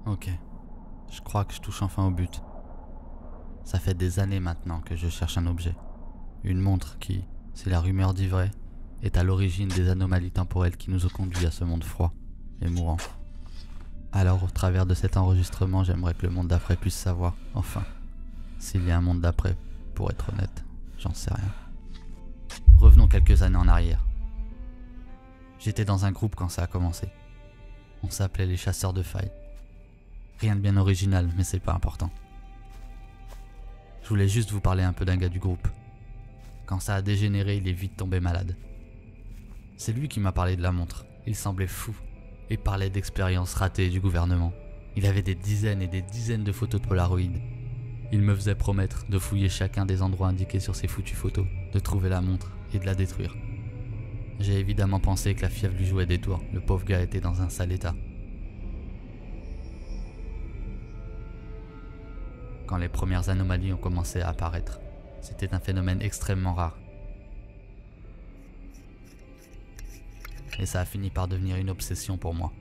Ok, je crois que je touche enfin au but. Ça fait des années maintenant que je cherche un objet. Une montre qui, si la rumeur dit vrai, est à l'origine des anomalies temporelles qui nous ont conduits à ce monde froid et mourant. Alors, au travers de cet enregistrement, j'aimerais que le monde d'après puisse savoir, enfin, s'il y a un monde d'après. Pour être honnête, j'en sais rien. Revenons quelques années en arrière. J'étais dans un groupe quand ça a commencé. On s'appelait les chasseurs de failles. Rien de bien original, mais c'est pas important. Je voulais juste vous parler un peu d'un gars du groupe. Quand ça a dégénéré, il est vite tombé malade. C'est lui qui m'a parlé de la montre. Il semblait fou et parlait d'expériences ratées du gouvernement. Il avait des dizaines et des dizaines de photos de Polaroid. Il me faisait promettre de fouiller chacun des endroits indiqués sur ces foutues photos, de trouver la montre et de la détruire. J'ai évidemment pensé que la fièvre lui jouait des tours. Le pauvre gars était dans un sale état. Quand les premières anomalies ont commencé à apparaître, c'était un phénomène extrêmement rare. Et ça a fini par devenir une obsession pour moi.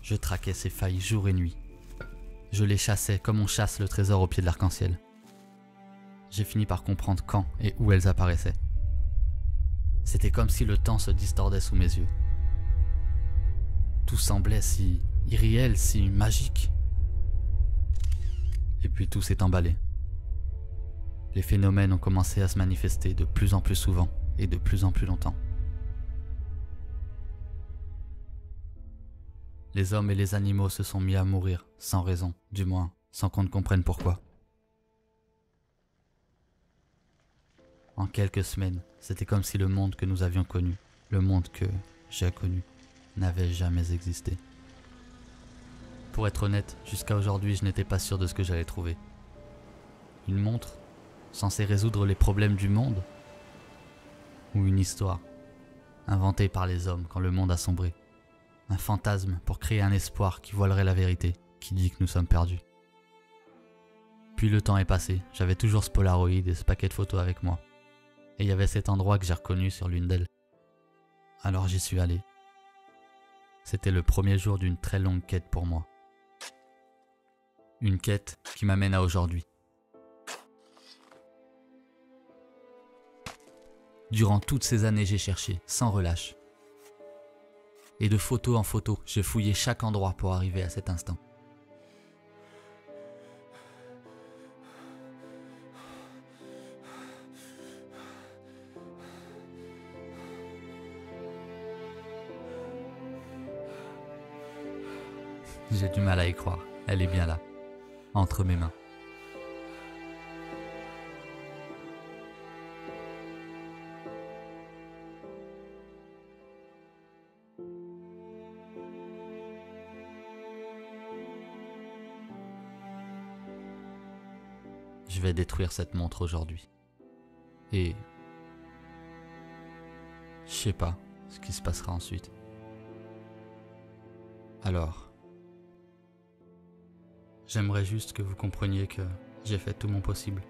Je traquais ces failles jour et nuit. Je les chassais comme on chasse le trésor au pied de l'arc-en-ciel. J'ai fini par comprendre quand et où elles apparaissaient. C'était comme si le temps se distordait sous mes yeux. Tout semblait si irréel, si magique. Et puis tout s'est emballé. Les phénomènes ont commencé à se manifester de plus en plus souvent et de plus en plus longtemps. Les hommes et les animaux se sont mis à mourir, sans raison, du moins, sans qu'on ne comprenne pourquoi. En quelques semaines, c'était comme si le monde que nous avions connu, le monde que j'ai connu, n'avait jamais existé. Pour être honnête, jusqu'à aujourd'hui, je n'étais pas sûr de ce que j'allais trouver. Une montre, censée résoudre les problèmes du monde? Ou une histoire, inventée par les hommes quand le monde a sombré? Un fantasme pour créer un espoir qui voilerait la vérité, qui dit que nous sommes perdus. Puis le temps est passé, j'avais toujours ce Polaroid et ce paquet de photos avec moi. Et il y avait cet endroit que j'ai reconnu sur l'une d'elles. Alors j'y suis allé. C'était le premier jour d'une très longue quête pour moi. Une quête qui m'amène à aujourd'hui. Durant toutes ces années, j'ai cherché, sans relâche. Et de photo en photo, j'ai fouillé chaque endroit pour arriver à cet instant. J'ai du mal à y croire, elle est bien là, entre mes mains. Je vais détruire cette montre aujourd'hui. Et je sais pas ce qui se passera ensuite. Alors, j'aimerais juste que vous compreniez que j'ai fait tout mon possible.